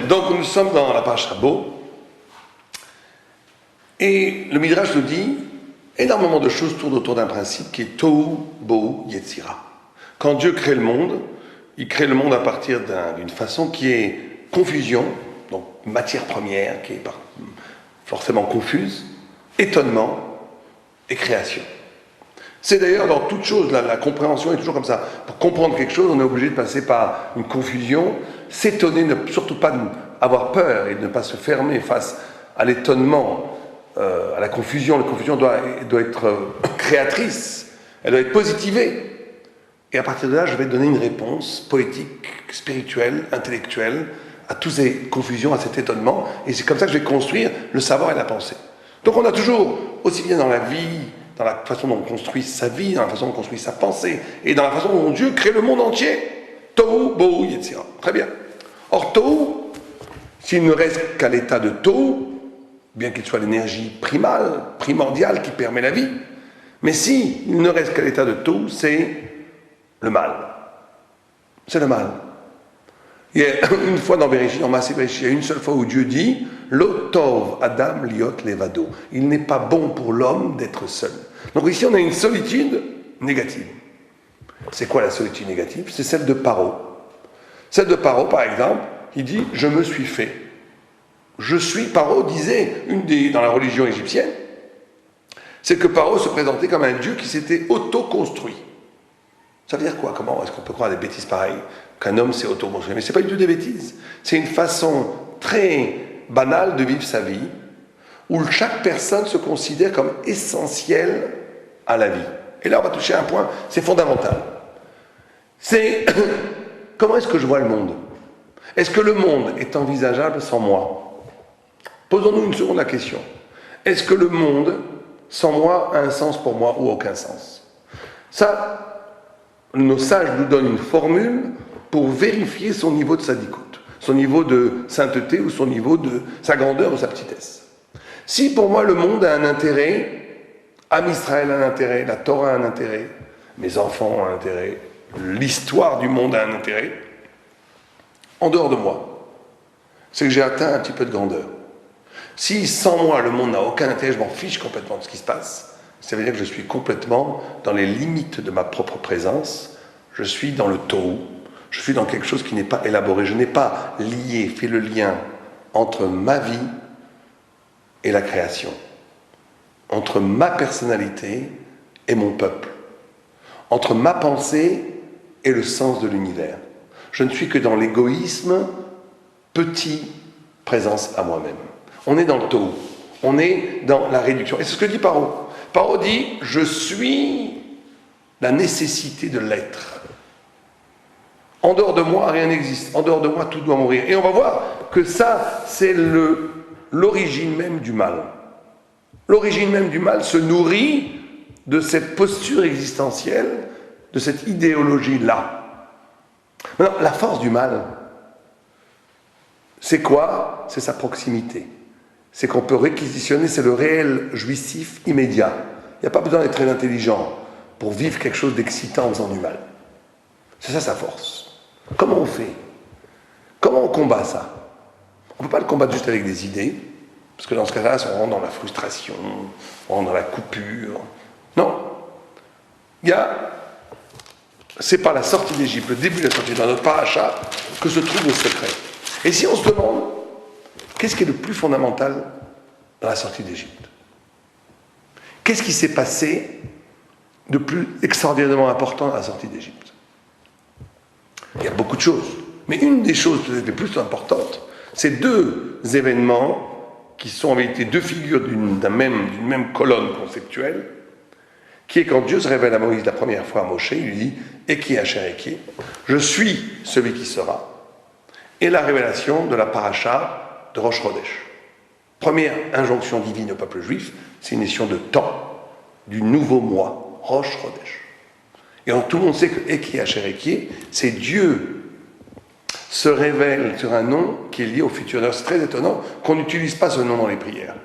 Donc nous sommes dans la Parashat Bo, et le Midrash nous dit énormément de choses tournent autour d'un principe qui est Tohu Bohu Yetzira. Quand Dieu crée le monde, il crée le monde à partir d'une façon qui est confusion, donc matière première qui est forcément confuse, étonnement et création. C'est d'ailleurs dans toute chose, la compréhension est toujours comme ça. Pour comprendre quelque chose, on est obligé de passer par une confusion, s'étonner, ne surtout pas avoir peur et ne pas se fermer face à l'étonnement, à la confusion. La confusion doit être créatrice, elle doit être positivée. Et à partir de là, je vais donner une réponse poétique, spirituelle, intellectuelle à toutes ces confusions, à cet étonnement. Et c'est comme ça que je vais construire le savoir et la pensée. Donc on a toujours, aussi bien dans la vie, dans la façon dont on construit sa vie, dans la façon dont on construit sa pensée, et dans la façon dont Dieu crée le monde entier. Tohu, Bohu, Yetzira. Très bien. Or, Tohu, s'il ne reste qu'à l'état de Tohu, bien qu'il soit l'énergie primordiale qui permet la vie, mais s'il ne reste qu'à l'état de Tohu, c'est le mal. C'est le mal. Il y a une fois dans Bereshit, dans Maaseh Bereshit, il y a une seule fois où Dieu dit Lo tov Adam liot levado. Il n'est pas bon pour l'homme d'être seul. Donc ici, on a une solitude négative. C'est quoi la solitude négative? C'est celle de Paro. Celle de Paro, par exemple, il dit Je me suis fait. Je suis, Paro disait, dans la religion égyptienne, c'est que Paro se présentait comme un dieu qui s'était auto-construit. Ça veut dire quoi? Comment est-ce qu'on peut croire des bêtises pareilles? Qu'un homme s'est auto-construit? Mais ce n'est pas du tout des bêtises. C'est une façon très banale de vivre sa vie, où chaque personne se considère comme essentielle à la vie. Et là, on va toucher un point, c'est fondamental. C'est comment est-ce que je vois le monde? Est-ce que le monde est envisageable sans moi? Posons-nous une seconde la question. Est-ce que le monde, sans moi, a un sens pour moi ou aucun sens? Ça, nos sages nous donnent une formule pour vérifier son niveau de sadikout, son niveau de sainteté ou son niveau de sa grandeur ou sa petitesse. Si pour moi le monde a un intérêt, Am Israël a un intérêt, la Torah a un intérêt, mes enfants ont un intérêt, l'histoire du monde a un intérêt, en dehors de moi, c'est que j'ai atteint un petit peu de grandeur. Si sans moi le monde n'a aucun intérêt, je m'en fiche complètement de ce qui se passe, ça veut dire que je suis complètement dans les limites de ma propre présence, je suis dans le tohu, je suis dans quelque chose qui n'est pas élaboré, je n'ai pas fait le lien entre ma vie et la création, entre ma personnalité et mon peuple, entre ma pensée et le sens de l'univers. Je ne suis que dans l'égoïsme, petit, présence à moi-même. On est dans le tohu, on est dans la réduction. Et c'est ce que dit Paro. Paro dit « Je suis la nécessité de l'être ». En dehors de moi, rien n'existe. En dehors de moi, tout doit mourir. Et on va voir que ça, c'est l'origine même du mal. L'origine même du mal se nourrit de cette posture existentielle, de cette idéologie-là. Maintenant, la force du mal, c'est quoi? C'est sa proximité. C'est qu'on peut réquisitionner, c'est le réel jouissif immédiat. Il n'y a pas besoin d'être très intelligent pour vivre quelque chose d'excitant en faisant du mal. C'est ça sa force. Comment on fait? Comment on combat ça? On ne peut pas le combattre juste avec des idées, parce que dans ce cas-là, on rentre dans la frustration, on rentre dans la coupure. Non. C'est par la sortie d'Égypte, le début de la sortie, dans notre paracha, que se trouve le secret. Et si on se demande, qu'est-ce qui est le plus fondamental dans la sortie d'Égypte? Qu'est-ce qui s'est passé de plus extraordinairement important dans la sortie d'Égypte? Il y a beaucoup de choses, mais une des choses peut-être les plus importantes, c'est deux événements qui sont en vérité deux figures d'une même colonne conceptuelle, qui est quand Dieu se révèle à Moïse la première fois à Moshe, il lui dit « Eki Asher Eki » je suis celui qui sera, et la révélation de la paracha de Rosh Chodesh. Première injonction divine au peuple juif, c'est une notion de temps, du nouveau mois, Rosh Chodesh. Et donc, tout le monde sait que Eki Asher Eki, c'est Dieu se révèle sur un nom qui est lié au futur. C'est très étonnant qu'on n'utilise pas ce nom dans les prières.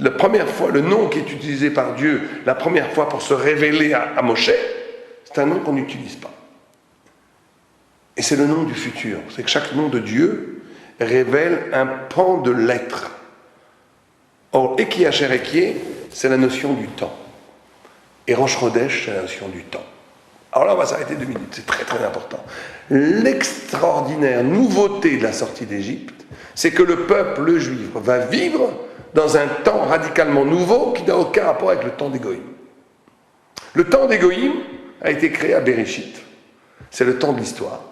La première fois, le nom qui est utilisé par Dieu, la première fois pour se révéler à Moshe, c'est un nom qu'on n'utilise pas. Et c'est le nom du futur. C'est que chaque nom de Dieu révèle un pan de l'être. Or, Eki Asher Eki, c'est la notion du temps. Et Rosh Chodesh, c'est la notion du temps. Alors là, on va s'arrêter 2 minutes, c'est très très important. L'extraordinaire nouveauté de la sortie d'Égypte, c'est que le peuple juif va vivre dans un temps radicalement nouveau qui n'a aucun rapport avec le temps des Goïm. Le temps des Goïm a été créé à Bereshit. C'est le temps de l'histoire.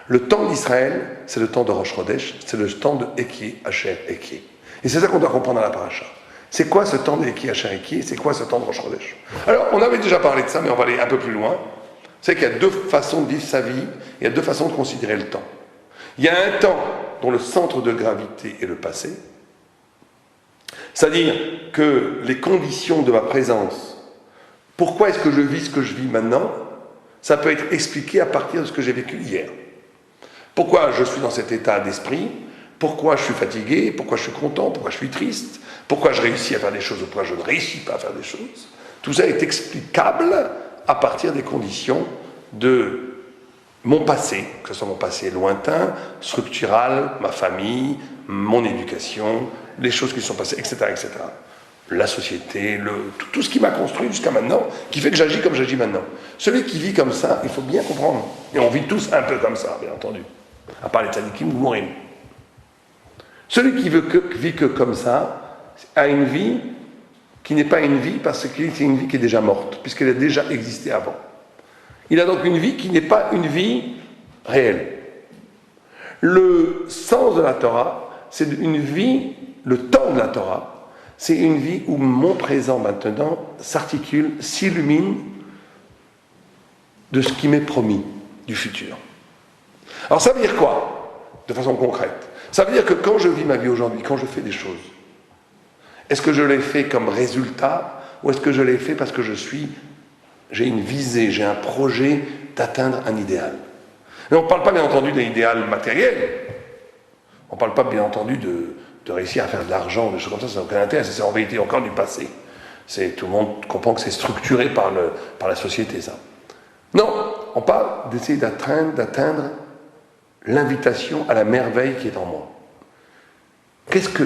Le temps d'Israël, c'est le temps de Rosh Chodesh, c'est le temps de Eki Asher Eki. Et c'est ça qu'on doit comprendre dans la paracha. C'est quoi ce temps de Eki Asher Eki? C'est quoi ce temps de Rosh Chodesh? Alors, on avait déjà parlé de ça, mais on va aller un peu plus loin. C'est qu'il y a 2 façons de vivre sa vie, il y a 2 façons de considérer le temps. Il y a un temps dont le centre de gravité est le passé, c'est-à-dire que les conditions de ma présence, pourquoi est-ce que je vis ce que je vis maintenant, ça peut être expliqué à partir de ce que j'ai vécu hier. Pourquoi je suis dans cet état d'esprit, pourquoi je suis fatigué, pourquoi je suis content, pourquoi je suis triste, pourquoi je réussis à faire des choses ou pourquoi je ne réussis pas à faire des choses. Tout ça est explicable à partir des conditions de mon passé, que ce soit mon passé lointain, structural, ma famille, mon éducation, les choses qui sont passées, etc., etc. La société, tout ce qui m'a construit jusqu'à maintenant, qui fait que j'agis comme j'agis maintenant. Celui qui vit comme ça, il faut bien comprendre. Et on vit tous un peu comme ça, bien entendu. À part les tzadikim ou mourim. Celui qui vit que comme ça, a une vie qui n'est pas une vie parce que c'est une vie qui est déjà morte, puisqu'elle a déjà existé avant. Il a donc une vie qui n'est pas une vie réelle. Le sens de la Torah, c'est une vie, le temps de la Torah, c'est une vie où mon présent maintenant s'articule, s'illumine de ce qui m'est promis, du futur. Alors ça veut dire quoi, de façon concrète? Ça veut dire que quand je vis ma vie aujourd'hui, quand je fais des choses, est-ce que je l'ai fait comme résultat ou est-ce que je l'ai fait parce que j'ai une visée, j'ai un projet d'atteindre un idéal? Et on ne parle pas bien entendu d'un idéal matériel, on ne parle pas bien entendu de réussir à faire de l'argent, des choses comme ça n'a aucun intérêt, c'est en vérité encore du passé. Tout le monde comprend que c'est structuré par la société, ça. Non, on parle d'essayer d'atteindre l'invitation à la merveille qui est en moi. Qu'est-ce que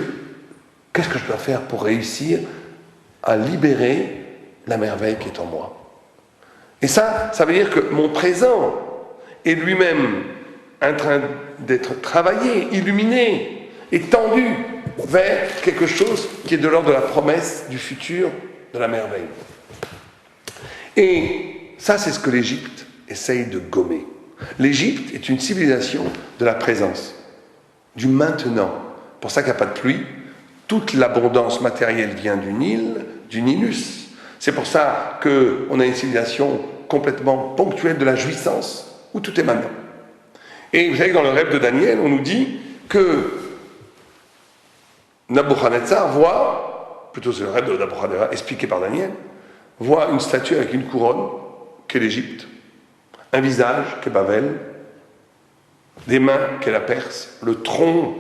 je dois faire pour réussir à libérer la merveille qui est en moi? Et ça veut dire que mon présent est lui-même en train d'être travaillé, illuminé, étendu vers quelque chose qui est de l'ordre de la promesse du futur, de la merveille. Et ça, c'est ce que l'Égypte essaye de gommer. L'Égypte est une civilisation de la présence, du maintenant. Pour ça qu'il n'y a pas de pluie. Toute l'abondance matérielle vient du Nil, du Nilus. C'est pour ça qu'on a une civilisation complètement ponctuelle de la jouissance, où tout est maintenant. Et vous savez que dans le rêve de Daniel, on nous dit que Nabuchodonosor voit, plutôt c'est le rêve de Nabuchodonosor expliqué par Daniel, voit une statue avec une couronne, qu'est l'Égypte, un visage, qu'est Babel, des mains, qu'est la Perse, le tronc,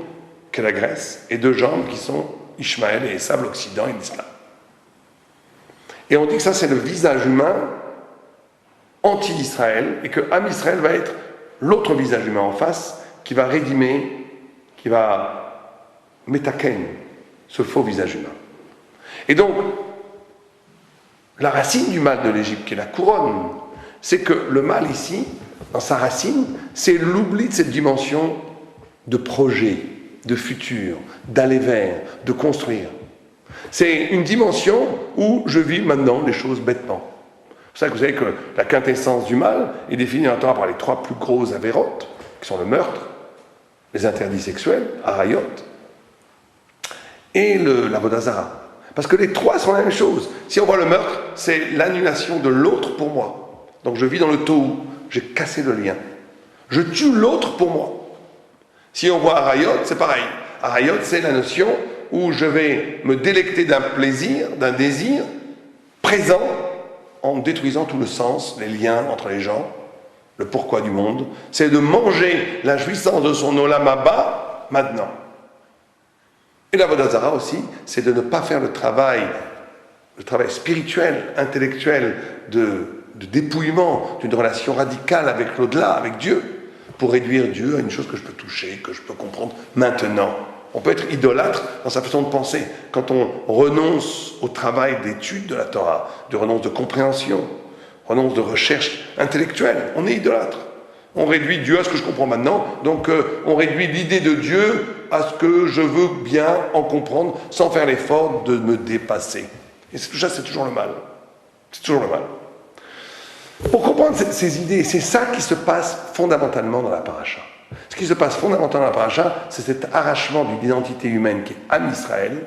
qu'est la Grèce, et 2 jambes qui sont Ishmaël et Esav, l'Occident et l'Islam. Et on dit que ça c'est le visage humain anti-Israël, et que Am Israël va être l'autre visage humain en face, qui va rédimer, qui va métaken, ce faux visage humain. Et donc, la racine du mal de l'Égypte, qui est la couronne, c'est que le mal ici, dans sa racine, c'est l'oubli de cette dimension de projet, de futur, d'aller vers, de construire. C'est une dimension où je vis maintenant les choses bêtement. C'est pour ça que vous savez que la quintessence du mal est définie en temps par les 3 plus grosses avérotes, qui sont le meurtre, les interdits sexuels, Arayot, et l'Avodazara. Parce que les 3 sont la même chose. Si on voit le meurtre, c'est l'annulation de l'autre pour moi. Donc je vis dans le tohu, j'ai cassé le lien. Je tue l'autre pour moi. Si on voit Arayot, c'est pareil. Arayot, c'est la notion où je vais me délecter d'un plaisir, d'un désir présent, en détruisant tout le sens, les liens entre les gens, le pourquoi du monde. C'est de manger la jouissance de son olam haba maintenant. Et la Vodazara aussi, c'est de ne pas faire le travail spirituel, intellectuel, de dépouillement d'une relation radicale avec l'au-delà, avec Dieu, pour réduire Dieu à une chose que je peux toucher, que je peux comprendre maintenant. On peut être idolâtre dans sa façon de penser. Quand on renonce au travail d'étude de la Torah, de renonce de compréhension, renonce de recherche intellectuelle, on est idolâtre. On réduit Dieu à ce que je comprends maintenant, donc on réduit l'idée de Dieu à ce que je veux bien en comprendre sans faire l'effort de me dépasser. Et tout ça, c'est toujours le mal. C'est toujours le mal. Pour comprendre ces idées, c'est ça qui se passe fondamentalement dans la paracha. Ce qui se passe fondamentalement dans la paracha, c'est cet arrachement d'une identité humaine qui est Am Israël,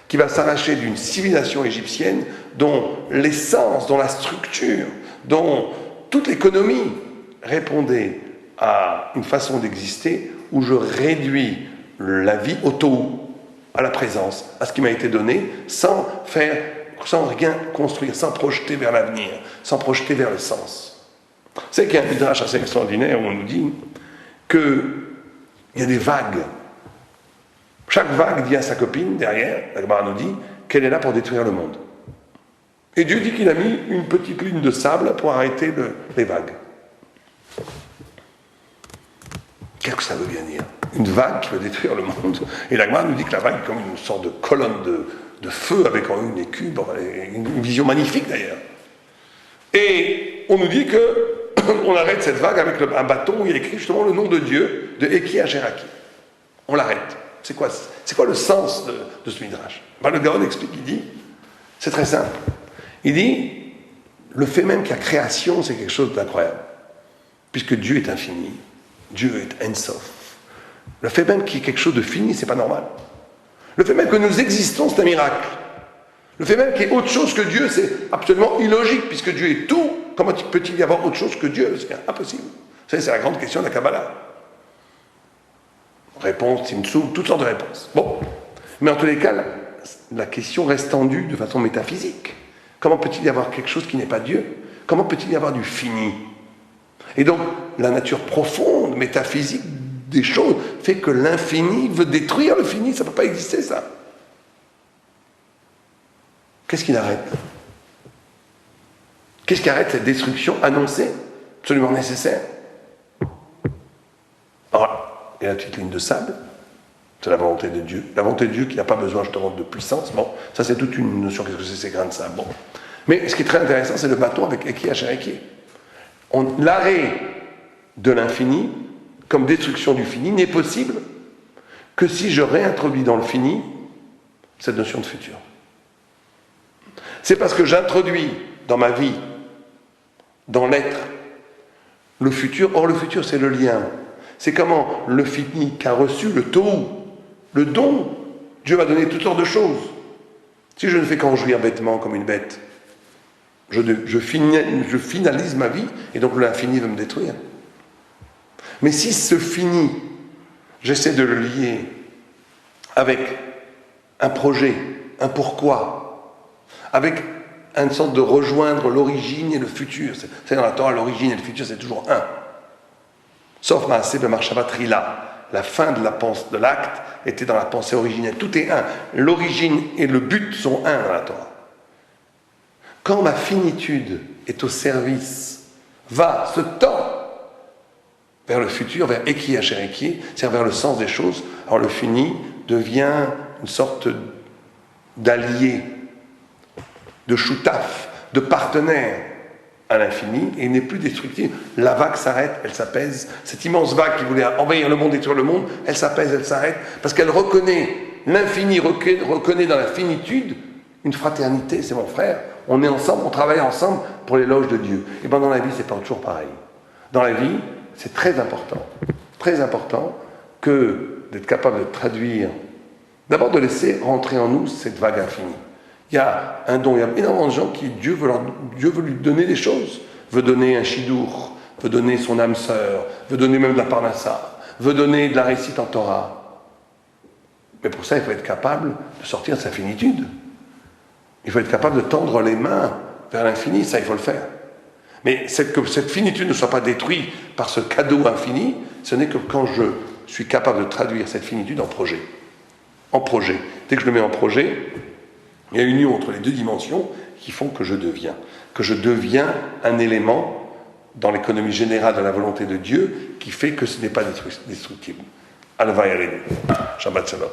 qui va s'arracher d'une civilisation égyptienne dont l'essence, dont la structure, dont toute l'économie répondait à une façon d'exister où je réduis la vie au tohu, à la présence, à ce qui m'a été donné, sans rien construire, sans projeter vers l'avenir, sans projeter vers le sens. C'est qu'il y a un midrash assez extraordinaire où on nous dit qu'il y a des vagues. Chaque vague dit à sa copine, derrière, la Gemara nous dit qu'elle est là pour détruire le monde. Et Dieu dit qu'il a mis une petite ligne de sable pour arrêter les vagues. Qu'est-ce que ça veut bien dire? Une vague qui veut détruire le monde. Et la Gemara nous dit que la vague est comme une sorte de colonne de feu avec en une des cubes, une vision magnifique d'ailleurs. Et on nous dit que on arrête cette vague avec un bâton où il y a écrit justement le nom de Dieu, de Eki Asheraki. On l'arrête. C'est quoi le sens de ce midrash? Le Gaon explique, il dit, c'est très simple. Il dit, le fait même qu'il y a création, c'est quelque chose d'incroyable. Puisque Dieu est infini, Dieu est Ensof. Le fait même qu'il y ait quelque chose de fini, c'est pas normal. Le fait même que nous existons, c'est un miracle. Le fait même qu'il y ait autre chose que Dieu, c'est absolument illogique, puisque Dieu est tout. Comment peut-il y avoir autre chose que Dieu? C'est impossible. Ça, c'est la grande question de la Kabbalah. Réponse, Tzimtzum, toutes sortes de réponses. Bon. Mais en tous les cas, la question reste tendue de façon métaphysique. Comment peut-il y avoir quelque chose qui n'est pas Dieu? Comment peut-il y avoir du fini? Et donc, la nature profonde, métaphysique des choses fait que l'infini veut détruire le fini. Ça ne peut pas exister, ça. Qu'est-ce qu'il arrête? Qu'est-ce qui arrête cette destruction annoncée, absolument nécessaire? Alors, il y a la petite ligne de sable, c'est la volonté de Dieu. La volonté de Dieu qui n'a pas besoin justement de puissance. Bon, ça c'est toute une notion, qu'est-ce que c'est ces grains de sable? Bon. Mais ce qui est très intéressant, c'est le bâton avec Eki Asheraki. L'arrêt de l'infini, comme destruction du fini, n'est possible que si je réintroduis dans le fini cette notion de futur. C'est parce que j'introduis dans ma vie, dans l'être, le futur. Or, le futur, c'est le lien. C'est comment le fini qu'a reçu, le tohu, le don. Dieu m'a donné toutes sortes de choses. Si je ne fais qu'en jouir bêtement comme une bête, je finalise ma vie, et donc l'infini veut me détruire. Mais si ce fini, j'essaie de le lier avec un projet, un pourquoi, avec une sorte de rejoindre l'origine et le futur. C'est dans la Torah, l'origine et le futur, c'est toujours un. Sauf Maaseh b'Marshava Trila. La fin de l'acte était dans la pensée originelle. Tout est un. L'origine et le but sont un dans la Torah. Quand ma finitude est au service, se tend vers le futur, vers Eki Asheraki, c'est-à-dire vers le sens des choses, alors le fini devient une sorte d'allié, de choutaf, de partenaire à l'infini, et il n'est plus destructif. La vague s'arrête, elle s'apaise. Cette immense vague qui voulait envahir le monde, détruire le monde, elle s'apaise, elle s'arrête, parce qu'elle reconnaît, l'infini reconnaît dans la finitude une fraternité, c'est mon frère, on est ensemble, on travaille ensemble pour l'éloge de Dieu. Et bien dans la vie, c'est pas toujours pareil. Dans la vie, c'est très important que d'être capable de traduire, d'abord de laisser rentrer en nous cette vague infinie. Il y a un don, il y a énormément de gens qui, Dieu veut lui donner des choses, veut donner un chidour, veut donner son âme sœur, veut donner même de la parnassa, veut donner de la récite en Torah. Mais pour ça, il faut être capable de sortir de sa finitude. Il faut être capable de tendre les mains vers l'infini, ça il faut le faire. Mais que cette finitude ne soit pas détruite par ce cadeau infini, ce n'est que quand je suis capable de traduire cette finitude en projet. En projet. Dès que je le mets en projet, il y a une union entre les deux dimensions qui font que je deviens un élément dans l'économie générale de la volonté de Dieu qui fait que ce n'est pas destructible. Alva Shabbat Shalom.